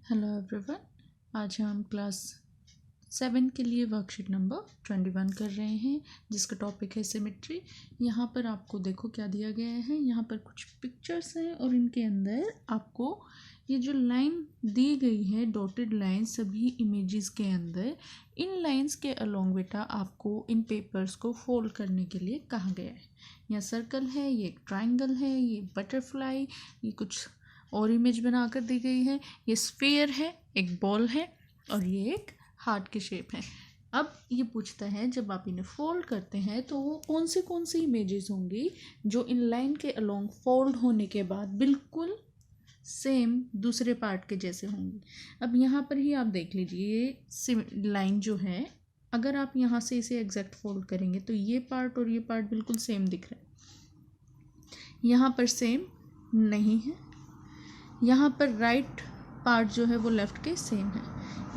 Hello everyone, आज हम class 7 के लिए वर्कशीट नंबर 21 कर रहे हैं जिसका टॉपिक है सिमेट्री। यहाँ पर आपको देखो क्या दिया गया है। यहाँ पर कुछ पिक्चर्स हैं और इनके अंदर आपको ये जो लाइन दी गई है, डॉटेड लाइन सभी इमेजेस के अंदर, इन लाइंस के अलोंग बेटा आपको इन पेपर्स को फोल्ड करने के लिए कहा गया है। यहाँ सर्कल है, ये एक ट्राइंगल है, ये बटरफ्लाई, ये कुछ और इमेज बनाकर दी गई है, ये स्फीयर है, एक बॉल है और ये एक हार्ट की शेप है। अब ये पूछता है जब आप इन्हें फोल्ड करते हैं तो वो कौन सी इमेजेस होंगी जो इन लाइन के अलोंग फोल्ड होने के बाद बिल्कुल सेम दूसरे पार्ट के जैसे होंगी। अब यहाँ पर ही आप देख लीजिए, ये लाइन जो है, अगर आप यहाँ से इसे एग्जैक्ट फोल्ड करेंगे तो ये पार्ट और ये पार्ट बिल्कुल सेम दिख रहा है। यहाँ पर सेम नहीं है, यहाँ पर राइट पार्ट जो है वो लेफ़्ट के सेम है,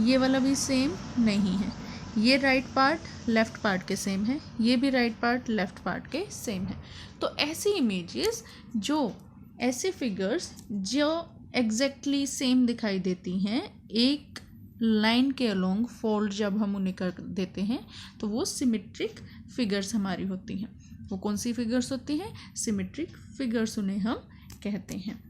ये वाला भी सेम नहीं है, ये राइट पार्ट लेफ़्ट पार्ट के सेम है, ये भी राइट पार्ट लेफ़्ट पार्ट के सेम है। तो ऐसी इमेजेस, जो ऐसे फिगर्स जो एग्जैक्टली सेम दिखाई देती हैं एक लाइन के अलोंग फोल्ड, जब हम उन्हें कर देते हैं तो वो सिमेट्रिक फिगर्स हमारी होती हैं। वो कौन सी फिगर्स होती हैं? सिमेट्रिक फिगर्स उन्हें हम कहते हैं।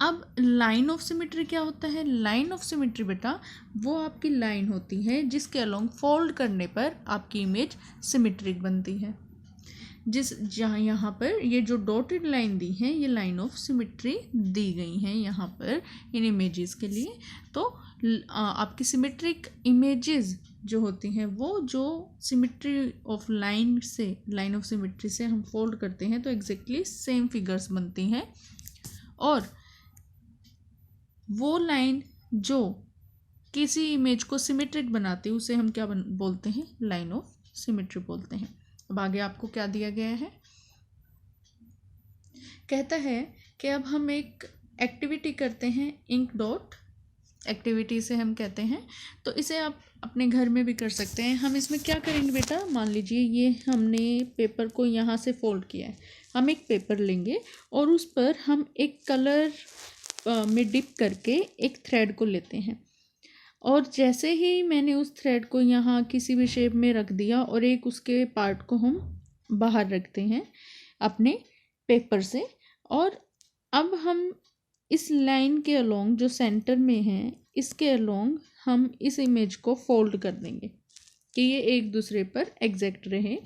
अब लाइन ऑफ सिमेट्री क्या होता है? लाइन ऑफ सिमेट्री बेटा वो आपकी लाइन होती है जिसके अलोंग फोल्ड करने पर आपकी इमेज सिमेट्रिक बनती है। जहाँ यहाँ पर ये जो डॉटेड लाइन दी है, ये लाइन ऑफ सिमेट्री दी गई हैं यहाँ पर इन इमेजेस के लिए। तो आपकी सिमेट्रिक इमेजेस जो होती हैं वो जो symmetry of line of symmetry से हम फोल्ड करते हैं तो एग्जैक्टली सेम फिगर्स बनती हैं। और वो लाइन जो किसी इमेज को सिमेट्रिक बनाती है उसे हम क्या बोलते हैं? लाइन ऑफ सिमेट्री बोलते हैं। अब आगे आपको क्या दिया गया है? कहता है कि अब हम एक एक्टिविटी करते हैं, इंक डॉट एक्टिविटी से हम कहते हैं। तो इसे आप अपने घर में भी कर सकते हैं। हम इसमें क्या करेंगे बेटा, मान लीजिए ये हमने पेपर को यहाँ से फोल्ड किया है। हम एक पेपर लेंगे और उस पर हम एक कलर में डिप करके एक थ्रेड को लेते हैं, और जैसे ही मैंने उस थ्रेड को यहाँ किसी भी शेप में रख दिया और एक उसके पार्ट को हम बाहर रखते हैं अपने पेपर से, और अब हम इस लाइन के अलोंग जो सेंटर में है इसके अलोंग हम इस इमेज को फोल्ड कर देंगे कि ये एक दूसरे पर एग्जैक्ट रहे।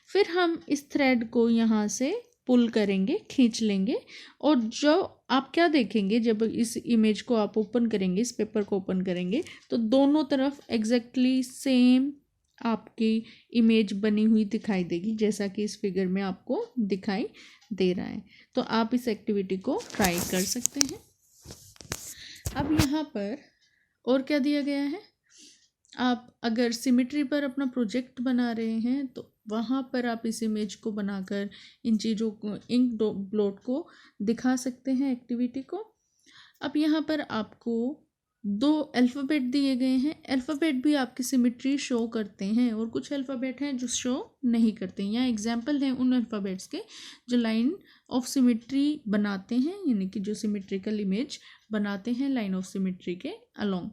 फिर हम इस थ्रेड को यहाँ से पुल करेंगे, खींच लेंगे, और जो आप क्या देखेंगे जब इस इमेज को आप ओपन करेंगे, इस पेपर को ओपन करेंगे, तो दोनों तरफ एग्जैक्टली सेम आपकी इमेज बनी हुई दिखाई देगी जैसा कि इस फिगर में आपको दिखाई दे रहा है। तो आप इस एक्टिविटी को ट्राई कर सकते हैं। अब यहाँ पर और क्या दिया गया है? आप अगर सिमेट्री पर अपना प्रोजेक्ट बना रहे हैं तो वहाँ पर आप इस इमेज को बनाकर इन चीज़ों को, इंक ब्लॉट को दिखा सकते हैं एक्टिविटी को। अब यहाँ पर आपको 2 अल्फ़ाबेट दिए गए हैं। अल्फ़ाबेट भी आपकी सिमेट्री शो करते हैं और कुछ अल्फ़ाबेट हैं जो शो नहीं करते। यहाँ एग्जाम्पल हैं उन अल्फ़ाबेट्स के जो लाइन ऑफ सिमेट्री बनाते हैं, यानी कि जो सिमेट्रिकल इमेज बनाते हैं लाइन ऑफ सिमेट्री के अलोंग।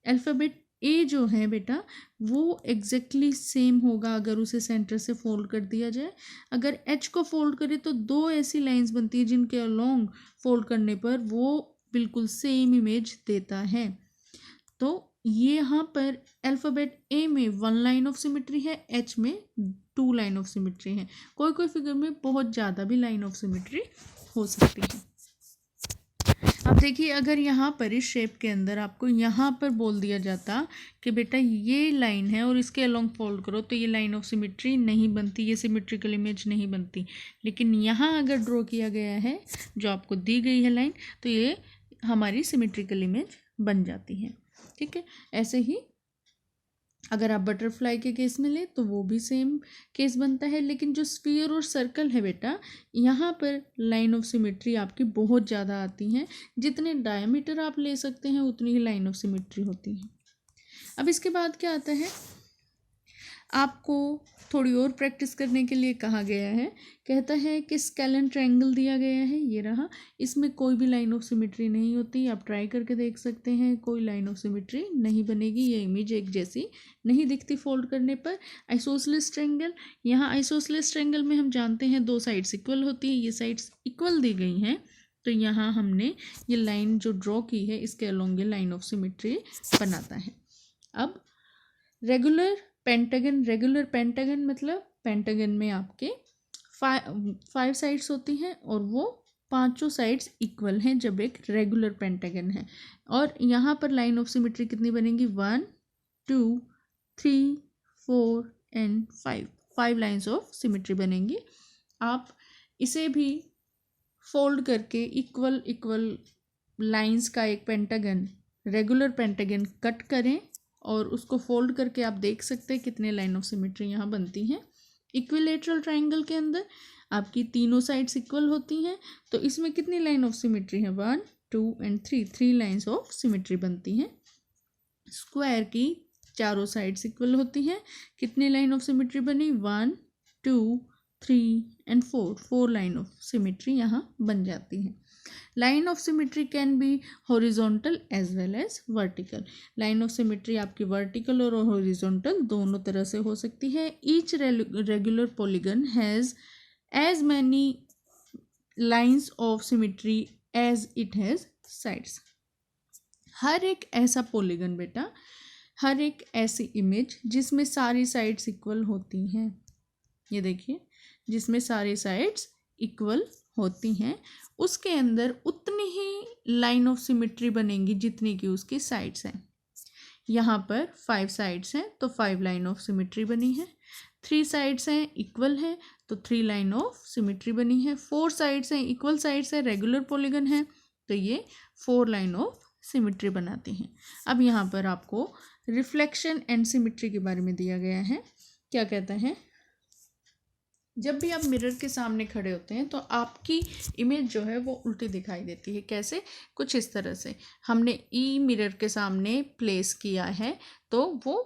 अल्फ़ाबेट ए जो है बेटा वो एग्जैक्टली सेम होगा अगर उसे सेंटर से फोल्ड कर दिया जाए। अगर एच को फोल्ड करें तो 2 ऐसी लाइंस बनती है जिनके अलोंग फोल्ड करने पर वो बिल्कुल सेम इमेज देता है। तो ये यहाँ पर अल्फ़ाबेट ए में 1 लाइन ऑफ सिमेट्री है, एच में 2 लाइन ऑफ सिमेट्री है। कोई कोई फिगर में बहुत ज़्यादा भी लाइन ऑफ सिमेट्री हो सकती है। अब देखिए, अगर यहाँ पर इस शेप के अंदर आपको यहाँ पर बोल दिया जाता कि बेटा ये लाइन है और इसके अलोंग फोल्ड करो, तो ये लाइन ऑफ सिमेट्री नहीं बनती, ये सिमेट्रिकल इमेज नहीं बनती। लेकिन यहाँ अगर ड्रॉ किया गया है जो आपको दी गई है लाइन, तो ये हमारी सिमेट्रिकल इमेज बन जाती है। ठीक है, ऐसे ही अगर आप बटरफ्लाई के केस में लें तो वो भी सेम केस बनता है। लेकिन जो स्फीयर और सर्कल है बेटा, यहाँ पर लाइन ऑफ सिमेट्री आपकी बहुत ज़्यादा आती हैं। जितने डायमीटर आप ले सकते हैं उतनी ही लाइन ऑफ सिमेट्री होती है। अब इसके बाद क्या आता है? आपको थोड़ी और प्रैक्टिस करने के लिए कहा गया है। कहता है कि स्केलेन ट्रायंगल दिया गया है, ये रहा, इसमें कोई भी लाइन ऑफ सिमेट्री नहीं होती। आप ट्राई करके देख सकते हैं, कोई लाइन ऑफ सिमेट्री नहीं बनेगी, ये इमेज एक जैसी नहीं दिखती फोल्ड करने पर। आइसोसेलेस ट्रायंगल, यहाँ आइसोसेलेस ट्रायंगल में हम जानते हैं दो साइड्स इक्वल होती है, ये साइड्स इक्वल दी गई हैं, तो यहाँ हमने ये लाइन जो ड्रॉ की है इसके अलोंग ये लाइन ऑफ सिमेट्री बनाता है। अब रेगुलर पेंटागन मतलब पेंटागन में आपके 5 साइड्स होती हैं और वो पांचों साइड्स इक्वल हैं जब एक रेगुलर पेंटागन है। और यहाँ पर लाइन ऑफ सिमेट्री कितनी बनेगी, 1 2 3 4 एंड 5 लाइन्स ऑफ सिमेट्री बनेंगी। आप इसे भी फोल्ड करके इक्वल लाइंस का एक पेंटागन, रेगुलर पेंटागन कट करें और उसको फोल्ड करके आप देख सकते हैं कितने लाइन ऑफ सिमेट्री यहाँ बनती हैं। इक्विलेटरल ट्रायंगल के अंदर आपकी तीनों साइड्स इक्वल होती हैं, तो इसमें कितनी लाइन ऑफ सिमेट्री है, 1 2 एंड 3 लाइन्स ऑफ सिमेट्री बनती हैं। स्क्वायर की चारों साइड्स इक्वल होती हैं, कितनी लाइन ऑफ सिमेट्री बनी, 1 2 3 एंड 4 लाइन ऑफ सिमेट्री यहाँ बन जाती हैं। Line of symmetry can be horizontal as well as vertical. Line of symmetry आपकी वर्टिकल और हॉरिजॉन्टल दोनों तरह से हो सकती है। Each regular polygon has as many lines of symmetry as it has sides. हर एक ऐसा पॉलीगन बेटा, हर एक ऐसी इमेज जिसमें सारी साइड्स इक्वल होती हैं, ये देखिए, जिसमें सारी साइड्स इक्वल होती हैं, उसके अंदर उतनी ही लाइन ऑफ सिमेट्री बनेंगी जितनी की उसकी साइड्स हैं। यहाँ पर 5 साइड्स हैं तो 5 लाइन ऑफ सिमेट्री बनी है। 3 साइड्स हैं इक्वल है तो 3 लाइन ऑफ सिमेट्री बनी है। 4 साइड्स हैं इक्वल साइड्स है, रेगुलर पॉलीगन है, तो ये 4 लाइन ऑफ सिमेट्री बनाती हैं। अब यहाँ पर आपको रिफ्लेक्शन एंड सिमेट्री के बारे में दिया गया है। क्या कहता है, जब भी आप मिरर के सामने खड़े होते हैं तो आपकी इमेज जो है वो उल्टी दिखाई देती है। कैसे, कुछ इस तरह से हमने ई मिरर के सामने प्लेस किया है तो वो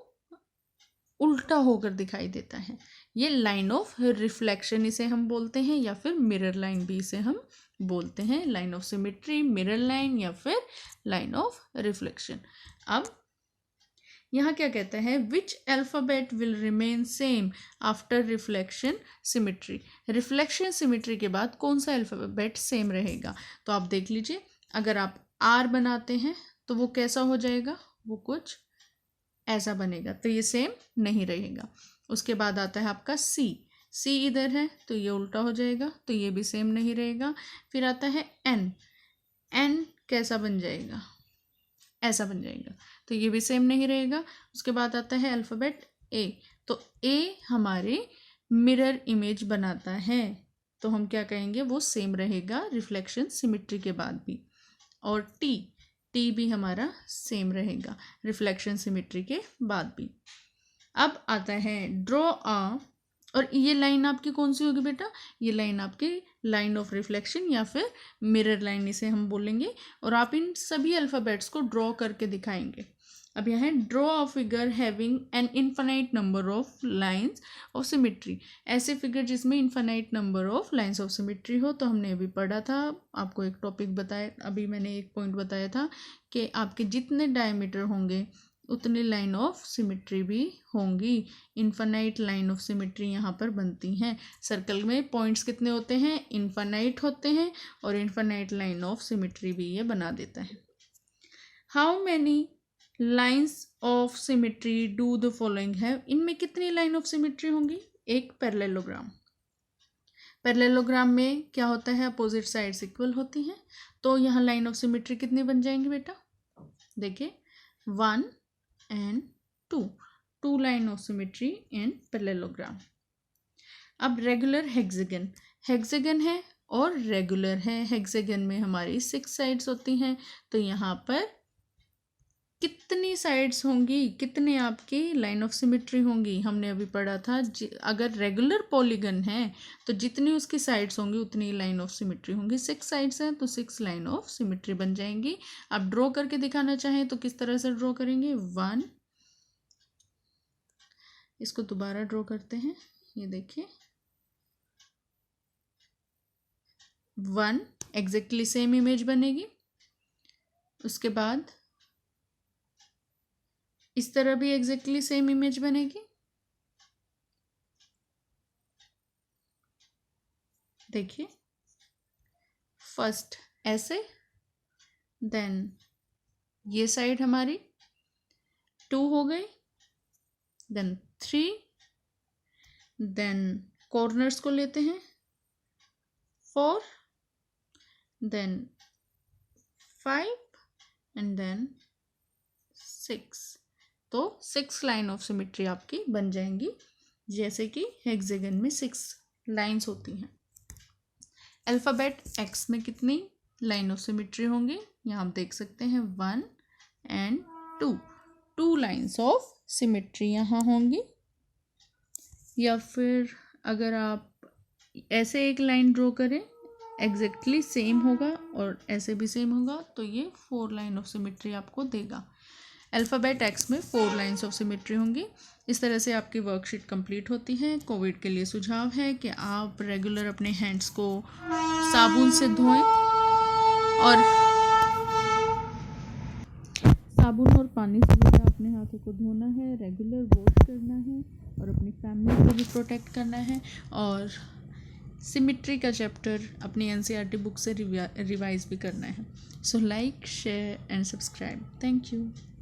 उल्टा होकर दिखाई देता है। ये लाइन ऑफ रिफ्लेक्शन इसे हम बोलते हैं, या फिर मिरर लाइन भी इसे हम बोलते हैं। Line of symmetry, mirror line या फिर लाइन ऑफ रिफ्लेक्शन। अब यहाँ क्या कहता है, which alphabet will remain same after reflection symmetry. Reflection symmetry के बाद कौन सा अल्फ़ाबेट सेम रहेगा, तो आप देख लीजिए, अगर आप आर बनाते हैं तो वो कैसा हो जाएगा, वो कुछ ऐसा बनेगा, तो ये सेम नहीं रहेगा। उसके बाद आता है आपका सी इधर है तो ये उल्टा हो जाएगा, तो ये भी सेम नहीं रहेगा। फिर आता है एन कैसा बन जाएगा, ऐसा बन जाएगा, तो ये भी सेम नहीं रहेगा। उसके बाद आता है अल्फ़ाबेट ए, तो ए हमारे मिरर इमेज बनाता है, तो हम क्या कहेंगे, वो सेम रहेगा रिफ्लेक्शन सिमेट्री के बाद भी। और टी भी हमारा सेम रहेगा रिफ्लेक्शन सिमेट्री के बाद भी। अब आता है ड्रॉ अ, और ये लाइन आपकी कौन सी होगी बेटा, ये लाइन आपकी लाइन ऑफ रिफ्लेक्शन या फिर मिरर लाइन इसे हम बोलेंगे। और आप इन सभी अल्फ़ाबेट्स को ड्रॉ करके दिखाएंगे। अब यहाँ है draw a figure having an infinite number of lines of symmetry. ऐसे फिगर जिसमें infinite number of lines of symmetry हो, तो हमने अभी पढ़ा था, आपको एक टॉपिक बताया, अभी मैंने एक पॉइंट बताया था कि आपके जितने डायमीटर होंगे उतनी लाइन ऑफ सिमेट्री भी होंगी। इनफाइनाइट लाइन ऑफ सिमेट्री यहाँ पर बनती हैं। सर्कल में पॉइंट्स कितने होते हैं, इनफाइनाइट होते हैं, और इनफाइनाइट लाइन ऑफ सिमेट्री भी ये बना देता है। How many lines of symmetry do the following have. इनमें कितनी लाइन ऑफ सिमेट्री होंगी, एक पैरेललोग्राम। पैरेललोग्राम में क्या होता है, अपोजिट साइड्स इक्वल होती हैं, तो यहाँ लाइन ऑफ सिमेट्री कितनी बन जाएंगी बेटा, देखिए 1 and 2 line of symmetry in parallelogram. अब रेगुलर हेक्सागन है और रेगुलर है। हेक्सागन में हमारी 6 साइड्स होती हैं, तो यहाँ पर कितनी साइड्स होंगी, कितने आपकी लाइन ऑफ सिमेट्री होंगी, हमने अभी पढ़ा था, अगर रेगुलर पॉलीगन है तो जितनी उसकी साइड्स होंगी उतनी लाइन ऑफ सिमेट्री होंगी। 6 साइड्स हैं तो 6 लाइन ऑफ सिमेट्री बन जाएंगी। आप ड्रॉ करके दिखाना चाहें तो किस तरह से ड्रॉ करेंगे, 1 इसको दोबारा ड्रॉ करते हैं। ये देखिए 1 एग्जैक्टली सेम इमेज बनेगी। उसके बाद इस तरह भी एग्जैक्टली सेम इमेज बनेगी। देखिए फर्स्ट ऐसे, देन ये साइड हमारी 2 हो गई, देन 3, देन कॉर्नर्स को लेते हैं 4, देन 5 एंड देन 6। तो 6 लाइन ऑफ सिमेट्री आपकी बन जाएंगी, जैसे कि हेक्सागन में 6 लाइंस होती हैं। अल्फ़ाबेट एक्स में कितनी लाइन ऑफ सिमेट्री होंगी, यहाँ आप देख सकते हैं 1 एंड 2 लाइंस ऑफ सिमेट्री यहाँ होंगी। या फिर अगर आप ऐसे एक लाइन ड्रॉ करें, एग्जैक्टली सेम होगा और ऐसे भी सेम होगा, तो ये 4 लाइन ऑफ सिमेट्री आपको देगा। अल्फ़ाबेट एक्स में 4 लाइंस ऑफ सिमेट्री होंगी। इस तरह से आपकी वर्कशीट कंप्लीट होती है। कोविड के लिए सुझाव है कि आप रेगुलर अपने हैंड्स को साबुन से धोएं और साबुन और पानी से भी अपने हाथों को धोना है, रेगुलर वॉश करना है और अपनी फैमिली को भी प्रोटेक्ट करना है। और सिमेट्री का चैप्टर अपनी एनसीईआरटी बुक से रिवाइज भी करना है। So like, share and subscribe. Thank you.